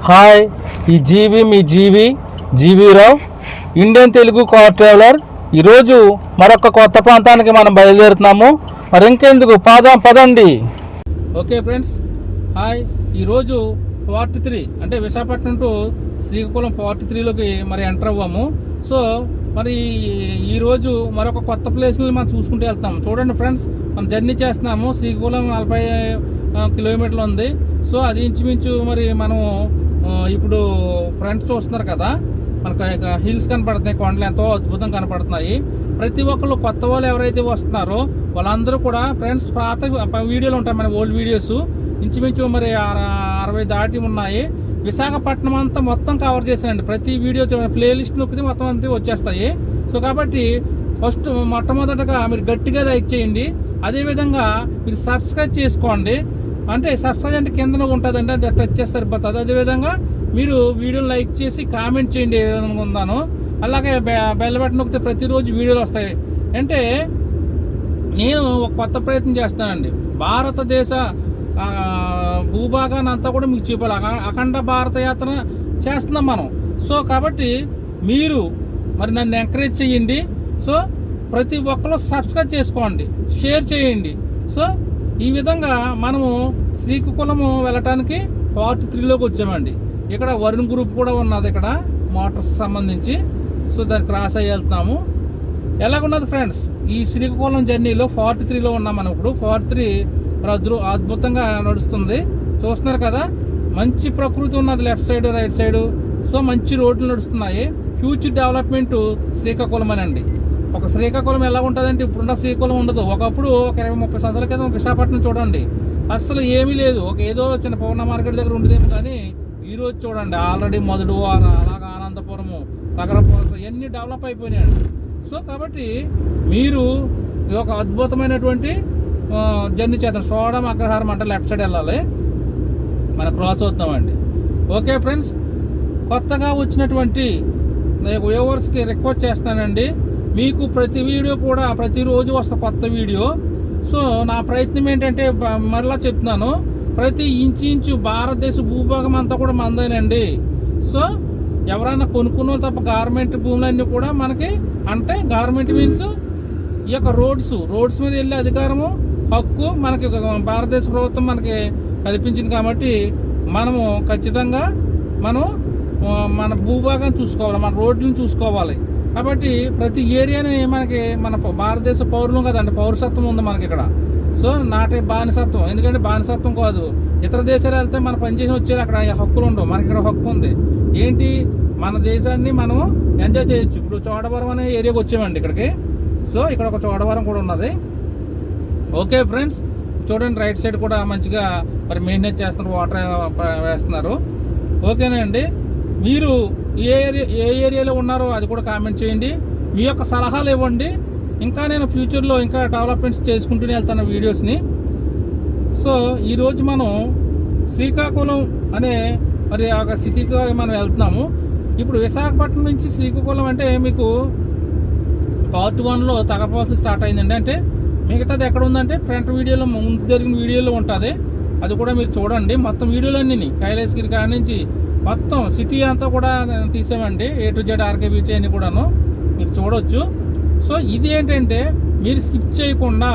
Hi, ఈ జీవి మీ GV Rao, Indian Telugu car traveller. ఈరోజు మరొక కొత్త ప్రాంతానికి మనం బయలుదేరుతున్నాము. మరి ఇంకెందుకు పదండి. Okay friends, hi. ఈరోజు 43 అంటే విశాఖపట్నం టు శ్రీకాకుళం 43లోకి మరి ఎంటర్ అవ్వాము. సో మరి ఈరోజు మరొక కొత్త ప్లేస్ని మనం చూసుకుంటూ వెళ్తాము. చూడండి ఫ్రెండ్స్, మనం జర్నీ చేస్తున్నాము. శ్రీకాకుళం 40 కిలోమీటర్లు ఉంది. సో అది ఇంచుమించు మరి మనము ఇప్పుడు ఫ్రంట్ చూస్తున్నారు కదా, మనకు హిల్స్ కనపడుతున్నాయి, కొండలు ఎంతో అద్భుతంగా కనపడుతున్నాయి. ప్రతి ఒక్కళ్ళు కొత్త వాళ్ళు ఎవరైతే వస్తున్నారో వాళ్ళందరూ కూడా ఫ్రెండ్స్ పాత వీడియోలు ఉంటాయి, మన ఓల్డ్ వీడియోస్ ఇంచుమించు మరి 60 దాటి ఉన్నాయి. విశాఖపట్నం అంతా మొత్తం కవర్ చేశానండి. ప్రతి వీడియో ప్లేలిస్ట్ నొక్కితే మొత్తం అంతా వచ్చేస్తాయి. సో కాబట్టి ఫస్ట్ మొట్టమొదటగా మీరు గట్టిగా లైక్ చేయండి. అదేవిధంగా మీరు సబ్స్క్రైబ్ చేసుకోండి. అంటే సబ్స్క్రైబ్ అంటే కింద ఉంటుందండి, అది టచ్ చేస్తే సరిపోతుంది. అదేవిధంగా మీరు వీడియోని లైక్ చేసి కామెంట్ చేయండి ఏదైనా ఉందాను. అలాగే బెల్ బటన్ నొక్కితే ప్రతిరోజు వీడియోలు వస్తాయి. అంటే నేను ఒక కొత్త ప్రయత్నం చేస్తానండి. భారతదేశ భూభాగాన్ని అంతా కూడా మీకు చూపాలి. అఖండ భారత యాత్ర చేస్తున్నాం మనం. సో కాబట్టి మీరు మరి నన్ను ఎంకరేజ్ చేయండి. సో ప్రతి ఒక్కరు సబ్స్క్రైబ్ చేసుకోండి, షేర్ చేయండి. సో ఈ విధంగా మనము శ్రీకాకుళము వెళ్ళటానికి 43లోకి వచ్చామండి. ఇక్కడ వరుణ్ గ్రూప్ కూడా ఉన్నది, ఇక్కడ మోటార్స్ సంబంధించి. సో దాన్ని క్రాస్ అయ్యి వెళ్తున్నాము. ఎలాగున్నది ఫ్రెండ్స్ ఈ శ్రీకాకుళం జర్నీలో? 43లో ఉన్నాం మనం ఇప్పుడు. 43 అద్భుతంగా నడుస్తుంది, చూస్తున్నారు కదా. మంచి ప్రకృతి ఉన్నది left side right side. So మంచి రోడ్లు నడుస్తున్నాయి. ఫ్యూచర్ డెవలప్మెంట్ శ్రీకాకుళం అనండి. ఒక శ్రీకాకుళం ఎలా ఉంటుందంటే ఇప్పుడున్న శ్రీకాకుళం ఉండదు. ఒకప్పుడు ఒక 20-30 సంవత్సరాల క్రితం విశాఖపట్నం చూడండి, అసలు ఏమీ లేదు. ఒక ఏదో చిన్న పౌర్ణ మార్కెట్ దగ్గర ఉండదేమో, కానీ ఈరోజు చూడండి ఆల్రెడీ మొదటివార, అలాగా ఆనందపురము, తగరపురం ఇవన్నీ డెవలప్ అయిపోయినాయండి. సో కాబట్టి మీరు ఈ ఒక అద్భుతమైనటువంటి జర్నీ చేద్దాం. సోడం అగ్రహారం అంటే లెఫ్ట్ సైడ్ వెళ్ళాలి, మనం క్రాస్ అవుతామండి. ఓకే ఫ్రెండ్స్, కొత్తగా వచ్చినటువంటి వ్యూవర్స్కి రిక్వెస్ట్ చేస్తానండి, మీకు ప్రతి వీడియో కూడా ప్రతిరోజు వస్తా కొత్త వీడియో. సో నా ప్రయత్నం ఏంటంటే మరలా చెప్తున్నాను, ప్రతి ఇంచు భారతదేశ భూభాగం అంతా కూడా మందేనండి. సో ఎవరైనా కొనుక్కున్న తప్ప గవర్నమెంట్ భూములన్నీ కూడా మనకి, అంటే గవర్నమెంట్ మీన్స్ ఈ యొక్క రోడ్స్ మీద వెళ్ళే అధికారము, హక్కు మనకి భారతదేశ ప్రభుత్వం మనకి కల్పించింది. కాబట్టి మనము ఖచ్చితంగా మన భూభాగం చూసుకోవాలి, మన రోడ్లను చూసుకోవాలి. కాబట్టి ప్రతి ఏరియాని మనకి మన భారతదేశ పౌరులు కదండి, పౌరసత్వం ఉంది మనకి ఇక్కడ. సో నాటే బానిసత్వం, ఎందుకంటే బానిసత్వం కాదు. ఇతర దేశాలు వెళ్తే మన పనిచేసి వచ్చేది అక్కడ హక్కులు ఉండవు, మనకి ఇక్కడ హక్కు ఉంది. ఏంటి, మన దేశాన్ని మనం ఎంజాయ్ చేయొచ్చు. ఇప్పుడు చోడవరం అనే ఏరియాకి వచ్చామండి ఇక్కడికి. సో ఇక్కడ ఒక చోడవరం కూడా ఉన్నది. ఓకే ఫ్రెండ్స్, చూడండి రైట్ సైడ్ కూడా మంచిగా మరి మెయింటైన్ చేస్తున్నారు, వాటర్ వేస్తున్నారు. ఓకేనండి, మీరు ఏ ఏరియాలో ఉన్నారో అది కూడా కామెంట్ చేయండి. మీ యొక్క సలహాలు ఇవ్వండి. ఇంకా నేను ఫ్యూచర్లో ఇంకా డెవలప్మెంట్స్ చేసుకుంటూనే వెళ్తాను వీడియోస్ని. సో ఈరోజు మనం శ్రీకాకుళం అనే మరి ఒక సిటీకి మనం వెళ్తున్నాము. ఇప్పుడు విశాఖపట్నం నుంచి శ్రీకాకుళం అంటే మీకు పార్ట్ 1లో తగపాల్సి స్టార్ట్ అయిందండి. అంటే మిగతాది ఎక్కడ ఉందంటే ఫ్రంట్ వీడియోలో, ముందు జరిగిన వీడియోలో ఉంటుంది. అది కూడా మీరు చూడండి. మొత్తం వీడియోలన్నీ కైలాసగిరి కాడ నుంచి మొత్తం సిటీ అంతా కూడా తీసామండి. A to Z RK beach అని కూడాను మీరు చూడవచ్చు. సో ఇది ఏంటంటే మీరు స్కిప్ చేయకుండా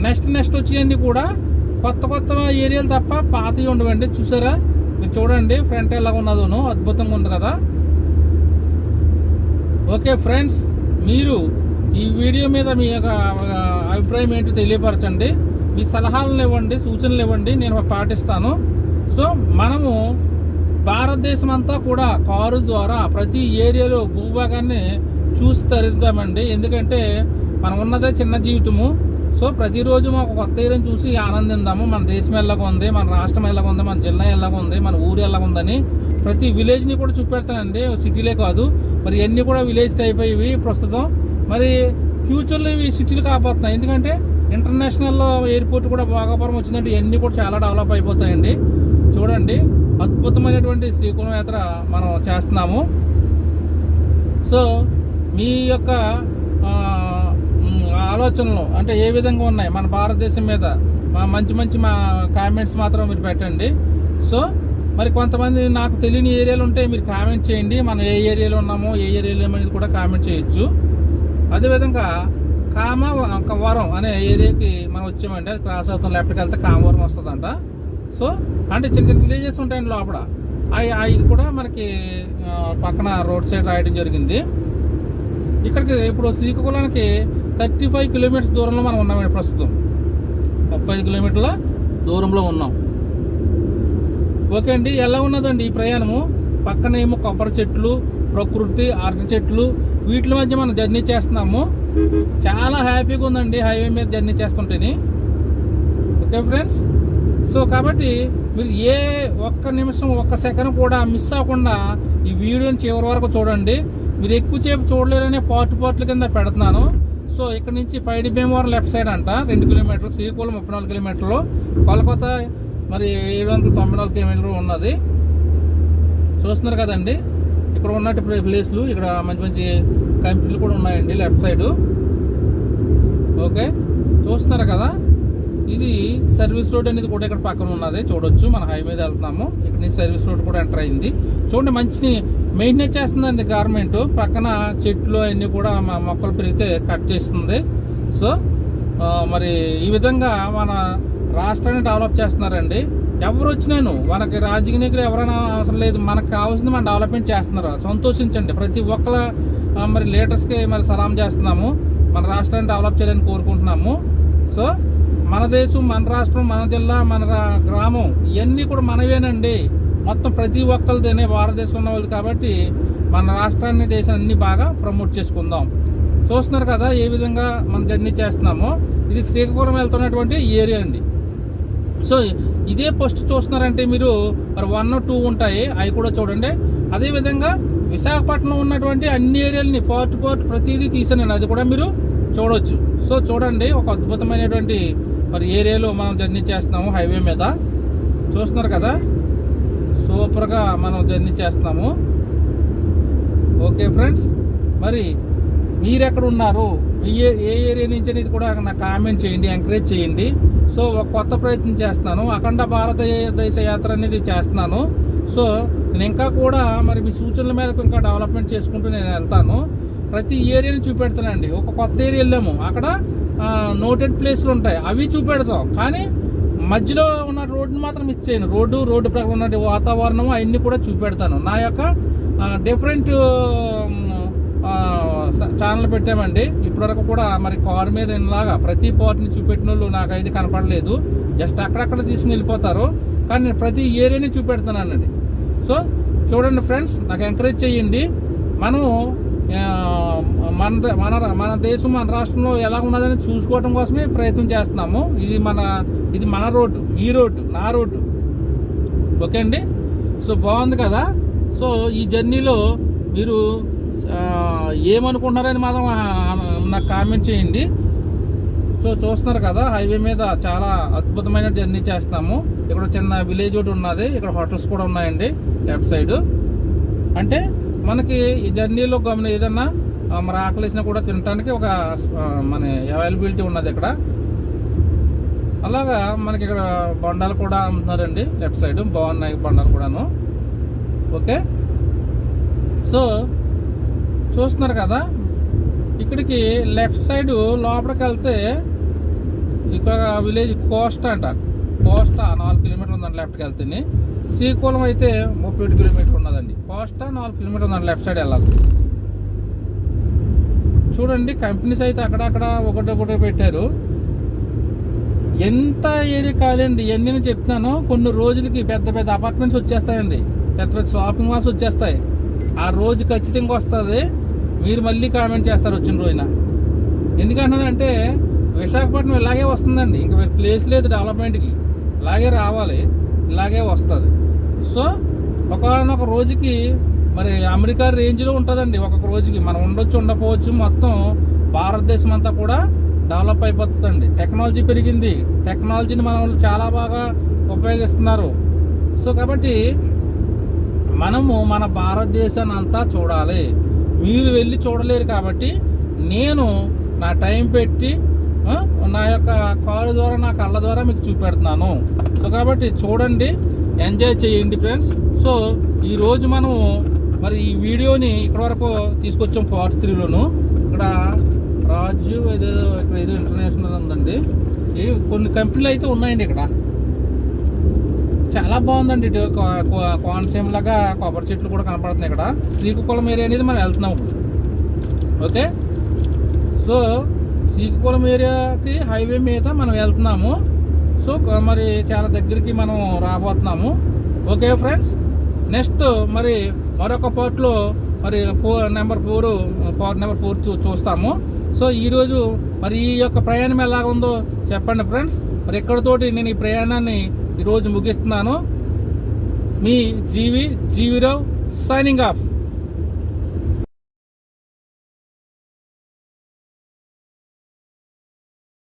నెక్స్ట్ వచ్చేవన్నీ కూడా కొత్త ఏరియాలు తప్ప పాతవి ఉండవండి. చూసారా, మీరు చూడండి ఫ్రంట్ ఎలాగ ఉన్నదో అద్భుతంగా ఉంది కదా. ఓకే ఫ్రెండ్స్, మీరు ఈ వీడియో మీద మీ యొక్క అభిప్రాయం ఏంటో తెలియపరచండి. మీ సలహాలను ఇవ్వండి, సూచనలు ఇవ్వండి, నేను పాటిస్తాను. సో మనము భారతదేశం అంతా కూడా కారు ద్వారా ప్రతి ఏరియాలో భూభాగాన్ని చూసి తరిద్దామండి. ఎందుకంటే మనం ఉన్నదే చిన్న జీవితము. సో ప్రతిరోజు మాకు కొత్త ఏరియాని చూసి ఆనందిందాము. మన దేశం ఎలాగ ఉంది, మన రాష్ట్రం ఎలాగ ఉంది, మన జిల్లా ఎలాగ ఉంది, మన ఊరు ఎలాగ ఉందని ప్రతి విలేజ్ని కూడా చూపెడతానండి. సిటీలే కాదు, మరి ఇవన్నీ కూడా విలేజ్ టైప్ అయ్యి ప్రస్తుతం. మరి ఫ్యూచర్లో ఇవి సిటీలు కాకపోతున్నాయి. ఎందుకంటే ఇంటర్నేషనల్ ఎయిర్పోర్ట్ కూడా భోగాపురం వచ్చిందంటే ఇవన్నీ కూడా చాలా డెవలప్ అయిపోతాయండి. చూడండి, అద్భుతమైనటువంటి శ్రీకాకుళం యాత్ర మనం చేస్తున్నాము. సో మీ యొక్క ఆలోచనలు అంటే ఏ విధంగా ఉన్నాయి మన భారతదేశం మీద, మంచి మా కామెంట్స్ మాత్రం మీరు పెట్టండి. సో మరి కొంతమంది నాకు తెలియని ఏరియాలు ఉంటే మీరు కామెంట్ చేయండి. మనం ఏ ఏరియాలో ఉన్నామో ఏ ఏరియాలో అనేది కూడా కామెంట్ చేయొచ్చు. అదేవిధంగా కామవరం అనే ఏరియాకి మనం వచ్చామండి. అది క్రాస్ అవుతాం, లెఫ్ట్కి వెళ్తే కామవరం వస్తుందంట. సో అంటే చిన్న చిన్న విలేజెస్ ఉంటాయండి లోపల. అవి కూడా మనకి పక్కన రోడ్ సైడ్ రాయడం జరిగింది. ఇక్కడికి ఇప్పుడు శ్రీకాకుళానికి 35 కిలోమీటర్స్ దూరంలో మనం ఉన్నామండి. ప్రస్తుతం 35 కిలోమీటర్ల దూరంలో ఉన్నాం. ఓకే అండి, ఎలా ఉన్నదండి ఈ ప్రయాణము? పక్కన ఏమో కొబ్బరి చెట్లు, ప్రకృతి, అరటి చెట్లు, వీటి మధ్య మనం జర్నీ చేస్తున్నాము. చాలా హ్యాపీగా ఉందండి హైవే మీద జర్నీ చేస్తుంటేని. ఓకే ఫ్రెండ్స్, సో కాబట్టి మీరు ఏ ఒక్క నిమిషం ఒక్క సెకండ్ కూడా మిస్ అవ్వకుండా ఈ వీడియోని చివరి వరకు చూడండి. మీరు ఎక్కువసేపు చూడలేరనే పార్ట్ల కింద పెడుతున్నాను. సో ఇక్కడ నుంచి పైడి భీమవరం లెఫ్ట్ సైడ్ అంట 2 కిలోమీటర్లు, శ్రీకాకుళం 34 కిలోమీటర్లు, కోల్కతా మరి 794 కిలోమీటర్లు ఉన్నది. చూస్తున్నారు కదండి ఇక్కడ ఉన్నట్టు ప్లేస్లు. ఇక్కడ మంచి మంచి కంపెనీలు కూడా ఉన్నాయండి లెఫ్ట్ సైడు. ఓకే, చూస్తున్నారు కదా, ఇది సర్వీస్ రోడ్ అనేది కూడా ఇక్కడ పక్కన ఉన్నది. చూడొచ్చు, మన హైవే మీద వెళ్తున్నాము. ఇక్కడ నుంచి సర్వీస్ రోడ్ కూడా ఎంటర్ అయింది. చూడండి, మంచి మెయింటైన్ చేస్తుందండి గవర్నమెంట్. పక్కన చెట్లు అన్నీ కూడా మొక్కలు పెరిగితే కట్ చేస్తుంది. సో మరి ఈ విధంగా మన రాష్ట్రాన్ని డెవలప్ చేస్తున్నారండి. ఎవరు వచ్చినాను మనకి రాజకీయ నాయకులు ఎవరైనా అవసరం లేదు. మనకు కావాల్సింది మనం డెవలప్మెంట్ చేస్తున్నారు. సంతోషించండి. ప్రతి ఒక్కల మరి లీడర్స్కి మరి సలాం చేస్తున్నాము. మన రాష్ట్రాన్ని డెవలప్ చేయాలని కోరుకుంటున్నాము. సో మన దేశం, మన రాష్ట్రం, మన జిల్లా, మన గ్రామం ఇవన్నీ కూడా మనవేనండి. మొత్తం ప్రతి ఒక్కరిదేనే భారతదేశంలో ఉన్న వాళ్ళు. కాబట్టి మన రాష్ట్రాన్ని, దేశాన్ని బాగా ప్రమోట్ చేసుకుందాం. చూస్తున్నారు కదా ఏ విధంగా మనం జర్నీ చేస్తున్నామో. ఇది శ్రీకాకుళం వెళ్తున్నటువంటి ఏరియా అండి. సో ఇదే ఫస్ట్ చూస్తున్నారంటే మీరు మరి 1, 2 ఉంటాయి, అవి కూడా చూడండి. అదేవిధంగా విశాఖపట్నం ఉన్నటువంటి అన్ని ఏరియాలని పార్ట్ ప్రతిదీ తీసానండి, అది కూడా మీరు చూడవచ్చు. సో చూడండి, ఒక అద్భుతమైనటువంటి మరి ఏరియాలో మనం జర్నీ చేస్తున్నాము హైవే మీద. చూస్తున్నారు కదా, సూపర్గా మనం జర్నీ చేస్తున్నాము. ఓకే ఫ్రెండ్స్, మరి మీరెక్కడ ఉన్నారు, ఏ ఏరియా నుంచి అనేది కూడా నాకు కామెంట్ చేయండి, ఎంకరేజ్ చేయండి. సో ఒక కొత్త ప్రయత్నం చేస్తున్నాను, అఖండ భారతదేశ యాత్ర అనేది చేస్తున్నాను. సో నేను ఇంకా కూడా మరి మీ సూచనల మేరకు ఇంకా డెవలప్మెంట్ చేసుకుంటూ నేను వెళ్తాను. ప్రతి ఏరియాని చూపెడతానండి. ఒక కొత్త ఏరియా వెళ్ళాము, అక్కడ నోటెడ్ ప్లేస్లు ఉంటాయి, అవి చూపెడతాం. కానీ మధ్యలో ఉన్న రోడ్డుని మాత్రం మిస్ చేయను. రోడ్డు ప్రకారం ఉన్న వాతావరణం అవన్నీ కూడా చూపెడతాను. నా యొక్క డిఫరెంట్ ఛానల్ పెట్టామండి. ఇప్పటివరకు కూడా మరి కారు మీద ఇలాగా ప్రతి పార్ట్ని చూపెట్టిన వాళ్ళు నాకైతే కనపడలేదు. జస్ట్ అక్కడక్కడ తీసుకుని వెళ్ళిపోతారు. కానీ నేను ప్రతి ఏరియాని చూపెడుతున్నానండి. సో చూడండి ఫ్రెండ్స్, నాకు ఎంకరేజ్ చేయండి. మనము మన దేశం, మన రాష్ట్రంలో ఎలా ఉన్నదని చూసుకోవడం కోసమే ప్రయత్నం చేస్తున్నాము. ఇది మన రోడ్డు, ఈ రోడ్డు, నా రోడ్డు. ఓకే అండి, సో బాగుంది కదా. సో ఈ జర్నీలో మీరు ఏమనుకుంటున్నారని మాత్రం నాకు కామెంట్ చేయండి. సో చూస్తున్నారు కదా, హైవే మీద చాలా అద్భుతమైన జర్నీ చేస్తాము. ఇక్కడ చిన్న విలేజ్ ఒకటి ఉన్నది, ఇక్కడ హోటల్స్ కూడా ఉన్నాయండి లెఫ్ట్ సైడ్. అంటే మనకి ఈ జర్నీలో ఏదన్నా మరి ఆకలేసినా కూడా తినడానికి ఒక మన అవైలబిలిటీ ఉన్నది ఇక్కడ. అలాగా మనకి ఇక్కడ బొండాలు కూడా అమ్ముతున్నారండి లెఫ్ట్ సైడ్, బాగున్నాయి బొండాలు కూడాను. ఓకే, సో చూస్తున్నారు కదా, ఇక్కడికి లెఫ్ట్ సైడ్ లోపలికి వెళ్తే ఇక్కడ విలేజ్ కోస్టా అంట. కోస్టా 4 కిలోమీటర్లు ఉందండి లెఫ్ట్కి వెళ్తే. శ్రీకాకుళం అయితే 37 కిలోమీటర్లు ఉన్నదండి. కోస్టా 4 కిలోమీటర్లు ఉందండి లెఫ్ట్ సైడ్ వెళ్ళాలి. చూడండి, కంపెనీస్ అయితే అక్కడక్కడ ఒకటి పెట్టారు. ఎంత ఏరియా కాదండి, ఇవన్నీ నేను చెప్తున్నాను. కొన్ని రోజులకి పెద్ద పెద్ద అపార్ట్మెంట్స్ వచ్చేస్తాయండి, పెద్ద పెద్ద షాపింగ్ మాల్స్ వచ్చేస్తాయి. ఆ రోజు ఖచ్చితంగా వస్తుంది. మీరు మళ్ళీ కామెంట్ చేస్తారు వచ్చిన రోజున. ఎందుకంటానంటే విశాఖపట్నం ఇలాగే వస్తుందండి, ఇంకా ప్లేస్ లేదు డెవలప్మెంట్కి. ఇలాగే రావాలి, ఇలాగే వస్తుంది. సో ఒకనొక రోజుకి మరి అమెరికా రేంజ్లో ఉంటుందండి. ఒక్కొక్క రోజుకి మనం ఉండకపోవచ్చు. మొత్తం భారతదేశం అంతా కూడా డెవలప్ అయిపోతుందండి. టెక్నాలజీ పెరిగింది, టెక్నాలజీని మన వాళ్ళు చాలా బాగా ఉపయోగిస్తున్నారు. సో కాబట్టి మనము మన భారతదేశాన్ని అంతా చూడాలి. మీరు వెళ్ళి చూడలేరు కాబట్టి నేను నా టైం పెట్టి నా యొక్క కారు ద్వారా, నా కళ్ళ ద్వారా మీకు చూపెడుతున్నాను. సో కాబట్టి చూడండి, ఎంజాయ్ చేయండి ఫ్రెండ్స్. సో ఈరోజు మనము మరి ఈ వీడియోని ఇక్కడ వరకు తీసుకొచ్చాం పార్ట్ 3లోను. ఇక్కడ రాజు ఇక్కడ ఏదో ఇంటర్నేషనల్ ఉందండి. కొన్ని కంపెనీలు అయితే ఉన్నాయండి ఇక్కడ. చాలా బాగుందండి. ఇటు కోనసీమ లాగా కొబ్బరి చెట్లు కూడా కనపడుతున్నాయి ఇక్కడ. శ్రీకాకుళం ఏరియా అనేది మనం వెళ్తున్నాం ఇప్పుడు. ఓకే, సో శ్రీకాకుళం ఏరియాకి హైవే మీద మనం వెళ్తున్నాము. సో మరి చాలా దగ్గరికి మనం రాబోతున్నాము. ఓకే ఫ్రెండ్స్, నెక్స్ట్ మరి మరొక పార్ట్లో మరి పార్ట్ నెంబర్ 4 చూస్తాము. సో ఈరోజు మరి ఈ యొక్క ప్రయాణం ఎలా ఉందో చెప్పండి ఫ్రెండ్స్. మరి ఎక్కడితోటి నేను ఈ ప్రయాణాన్ని ఈరోజు ముగిస్తున్నాను. మీ జీవీరావు సైనింగ్ ఆఫ్.